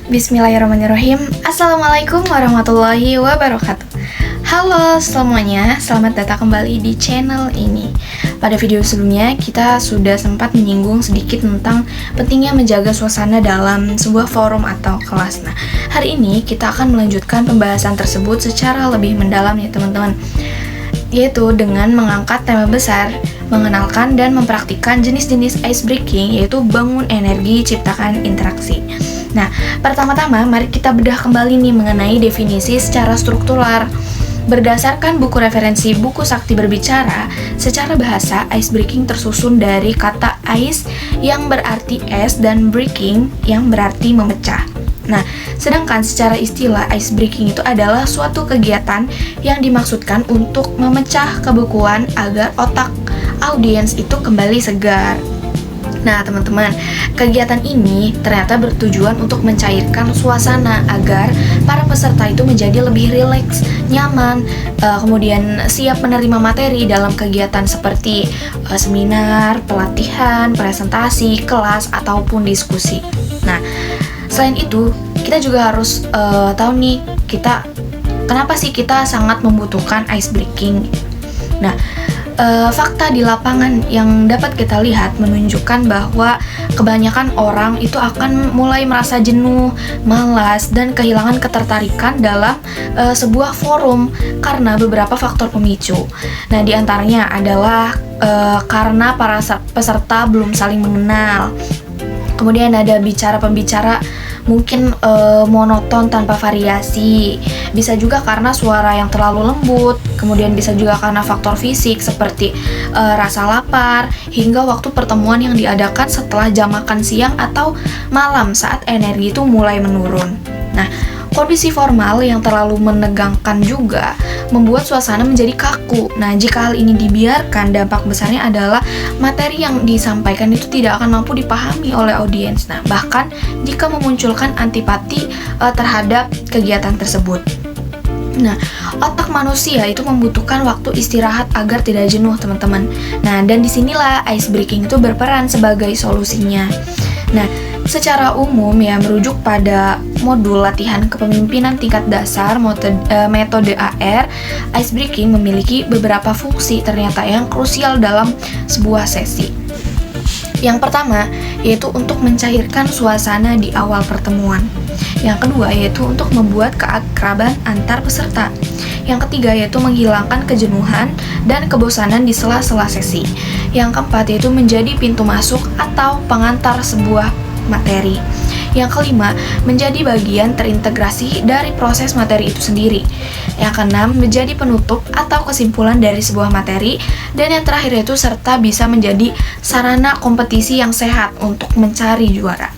Bismillahirrahmanirrahim. Assalamualaikum warahmatullahi wabarakatuh. Halo semuanya, selamat datang kembali di channel ini. Pada video sebelumnya, kita sudah sempat menyinggung sedikit tentang pentingnya menjaga suasana dalam sebuah forum atau kelas. Nah, hari ini kita akan melanjutkan pembahasan tersebut secara lebih mendalam ya teman-teman, yaitu dengan mengangkat tema besar, mengenalkan dan mempraktikkan jenis-jenis ice breaking, yaitu bangun energi, ciptakan interaksi. Nah, pertama-tama mari kita bedah kembali nih mengenai definisi secara struktural. Berdasarkan buku referensi Buku Sakti Berbicara, secara bahasa ice breaking tersusun dari kata ice yang berarti es dan breaking yang berarti memecah. Nah, sedangkan secara istilah ice breaking itu adalah suatu kegiatan yang dimaksudkan untuk memecah kebukuan agar otak audiens itu kembali segar. Nah teman-teman, kegiatan ini ternyata bertujuan untuk mencairkan suasana agar para peserta itu menjadi lebih rileks, nyaman, kemudian siap menerima materi dalam kegiatan seperti seminar, pelatihan, presentasi, kelas, ataupun diskusi. Nah, selain itu, kita juga harus tahu nih, kenapa sih kita sangat membutuhkan ice breaking. Nah, fakta di lapangan yang dapat kita lihat menunjukkan bahwa kebanyakan orang itu akan mulai merasa jenuh, malas, dan kehilangan ketertarikan dalam sebuah forum karena beberapa faktor pemicu. Nah, di antaranya adalah karena para peserta belum saling mengenal. Kemudian ada pembicara mungkin monoton tanpa variasi. Bisa juga karena suara yang terlalu lembut. Kemudian bisa juga karena faktor fisik seperti rasa lapar, hingga waktu pertemuan yang diadakan setelah jam makan siang atau malam saat energi itu mulai menurun. Nah, kondisi formal yang terlalu menegangkan juga membuat suasana menjadi kaku. Nah, jika hal ini dibiarkan, dampak besarnya adalah materi yang disampaikan itu tidak akan mampu dipahami oleh audiens. Nah, bahkan jika memunculkan antipati terhadap kegiatan tersebut. Nah, otak manusia itu membutuhkan waktu istirahat agar tidak jenuh, teman-teman. Nah, dan disinilah ice breaking itu berperan sebagai solusinya. Nah, secara umum ya, merujuk pada modul latihan kepemimpinan tingkat dasar metode AR, ice breaking memiliki beberapa fungsi ternyata yang krusial dalam sebuah sesi. Yang pertama, yaitu untuk mencairkan suasana di awal pertemuan. Yang kedua, yaitu untuk membuat keakraban antar peserta. Yang ketiga, yaitu menghilangkan kejenuhan dan kebosanan di sela-sela sesi. Yang keempat, yaitu menjadi pintu masuk atau pengantar sebuah materi. Yang kelima, menjadi bagian terintegrasi dari proses materi itu sendiri. Yang keenam, menjadi penutup atau kesimpulan dari sebuah materi. Dan yang terakhir yaitu serta bisa menjadi sarana kompetisi yang sehat untuk mencari juara.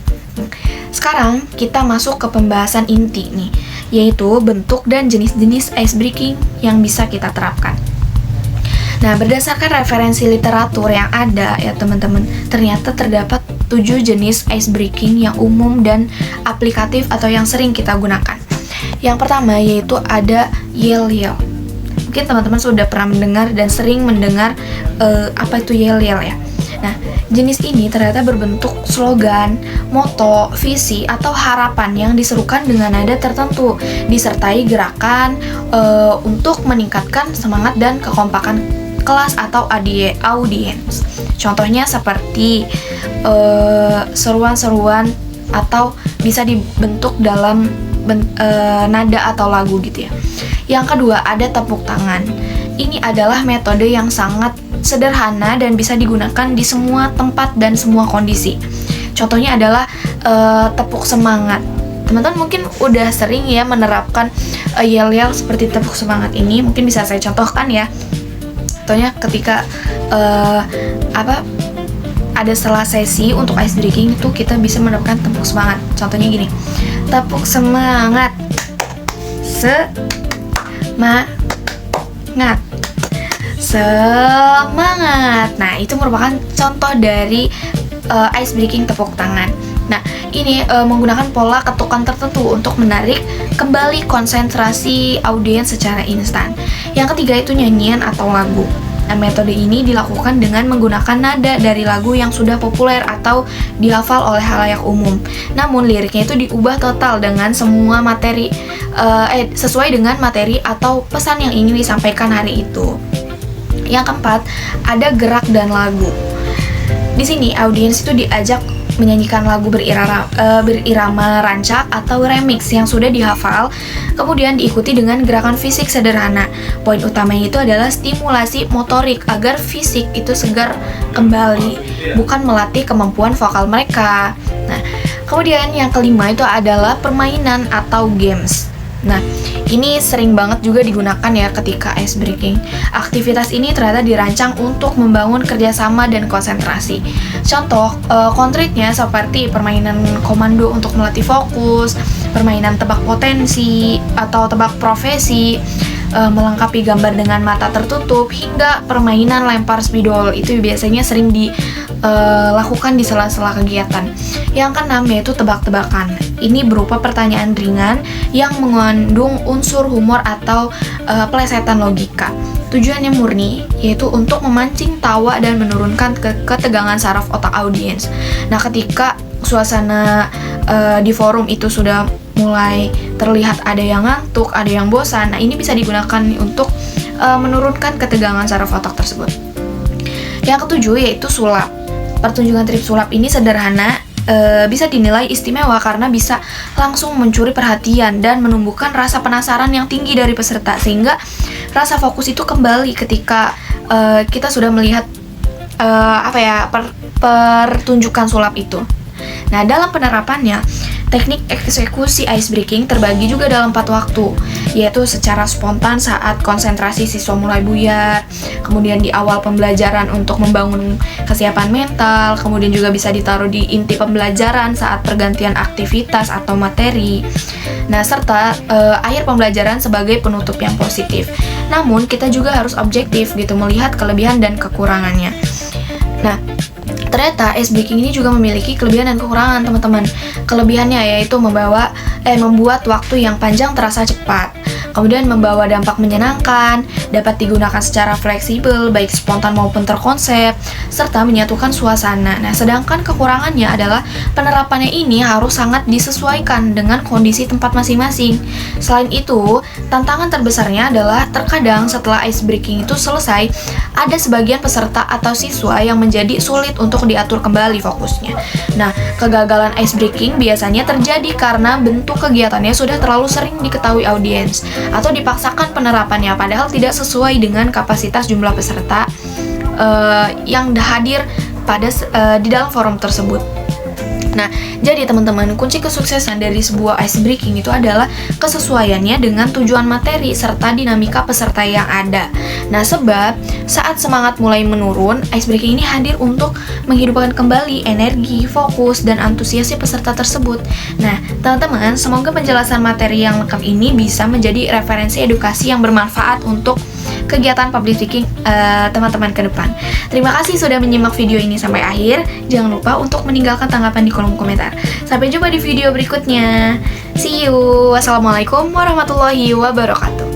Sekarang kita masuk ke pembahasan inti nih, yaitu bentuk dan jenis-jenis ice breaking yang bisa kita terapkan. Nah, berdasarkan referensi literatur yang ada ya teman-teman, ternyata terdapat 7 jenis ice breaking yang umum dan aplikatif atau yang sering kita gunakan. Yang pertama yaitu ada yell-yell. Mungkin teman-teman sudah pernah mendengar dan sering mendengar apa itu yell-yell ya. Nah, jenis ini ternyata berbentuk slogan, moto, visi, atau harapan yang diserukan dengan nada tertentu, disertai gerakan untuk meningkatkan semangat dan kekompakan kelas atau audiens. Contohnya seperti seruan-seruan atau bisa dibentuk dalam nada atau lagu gitu ya. Yang kedua ada tepuk tangan. Ini adalah metode yang sangat sederhana dan bisa digunakan di semua tempat dan semua kondisi. Contohnya adalah tepuk semangat. Teman-teman mungkin udah sering ya menerapkan yel-yel seperti tepuk semangat ini. Mungkin bisa saya contohkan ya. Contohnya ketika ada setelah sesi untuk ice breaking itu kita bisa menerapkan tepuk semangat. Contohnya gini, tepuk semangat, semangat. Nah, itu merupakan contoh dari ice breaking tepuk tangan. Nah, ini menggunakan pola ketukan tertentu untuk menarik kembali konsentrasi audiens secara instan. Yang ketiga itu nyanyian atau lagu. Nah, metode ini dilakukan dengan menggunakan nada dari lagu yang sudah populer atau dihafal oleh halayak umum. Namun liriknya itu diubah total dengan semua materi sesuai dengan materi atau pesan yang ingin disampaikan hari itu. Yang keempat, ada gerak dan lagu. Di sini audiens itu diajak menyanyikan lagu berirama rancak atau remix yang sudah dihafal, kemudian diikuti dengan gerakan fisik sederhana. Poin utamanya itu adalah stimulasi motorik agar fisik itu segar kembali, bukan melatih kemampuan vokal mereka. Nah, kemudian yang kelima itu adalah permainan atau games. Nah, ini sering banget juga digunakan ya ketika ice breaking. Aktivitas ini ternyata dirancang untuk membangun kerjasama dan konsentrasi. Contoh konkretnya seperti permainan komando untuk melatih fokus, permainan tebak potensi atau tebak profesi, melengkapi gambar dengan mata tertutup, hingga permainan lempar spidol. Itu biasanya sering dilakukan di sela-sela kegiatan. Yang keenam yaitu tebak-tebakan. Ini berupa pertanyaan ringan yang mengandung unsur humor atau plesetan logika. Tujuannya murni, yaitu untuk memancing tawa dan menurunkan ketegangan saraf otak audiens. Nah, ketika suasana di forum itu sudah mulai terlihat ada yang ngantuk, ada yang bosan, nah ini bisa digunakan untuk menurunkan ketegangan saraf otak tersebut. Yang ketujuh yaitu sulap. Pertunjukan trik sulap ini sederhana, bisa dinilai istimewa karena bisa langsung mencuri perhatian dan menumbuhkan rasa penasaran yang tinggi dari peserta, sehingga rasa fokus itu kembali ketika kita sudah melihat pertunjukan sulap itu. Nah, dalam penerapannya, teknik eksekusi ice breaking terbagi juga dalam 4 waktu, yaitu secara spontan saat konsentrasi siswa mulai buyar, kemudian di awal pembelajaran untuk membangun kesiapan mental, kemudian juga bisa ditaruh di inti pembelajaran saat pergantian aktivitas atau materi. Nah, serta akhir pembelajaran sebagai penutup yang positif. Namun, kita juga harus objektif gitu melihat kelebihan dan kekurangannya. Nah, ternyata ice breaking ini juga memiliki kelebihan dan kekurangan, teman-teman. Kelebihannya yaitu membuat waktu yang panjang terasa cepat. Kemudian membawa dampak menyenangkan, dapat digunakan secara fleksibel, baik spontan maupun terkonsep, serta menyatukan suasana. Nah, sedangkan kekurangannya adalah penerapannya ini harus sangat disesuaikan dengan kondisi tempat masing-masing. Selain itu, tantangan terbesarnya adalah terkadang setelah ice breaking itu selesai, ada sebagian peserta atau siswa yang menjadi sulit untuk diatur kembali fokusnya. Nah, kegagalan ice breaking biasanya terjadi karena bentuk kegiatannya sudah terlalu sering diketahui audiens atau dipaksakan penerapannya padahal tidak sesuai dengan kapasitas jumlah peserta yang hadir di dalam forum tersebut. Nah, jadi teman-teman, kunci kesuksesan dari sebuah ice breaking itu adalah kesesuaiannya dengan tujuan materi serta dinamika peserta yang ada. Nah, sebab saat semangat mulai menurun, ice breaking ini hadir untuk menghidupkan kembali energi, fokus, dan antusiasnya peserta tersebut. Nah, teman-teman, semoga penjelasan materi yang lengkap ini bisa menjadi referensi edukasi yang bermanfaat untuk kegiatan public speaking teman-teman ke depan. Terima kasih sudah menyimak video ini sampai akhir. Jangan lupa untuk meninggalkan tanggapan di kolom komentar. Sampai jumpa di video berikutnya. See you. Wassalamualaikum warahmatullahi wabarakatuh.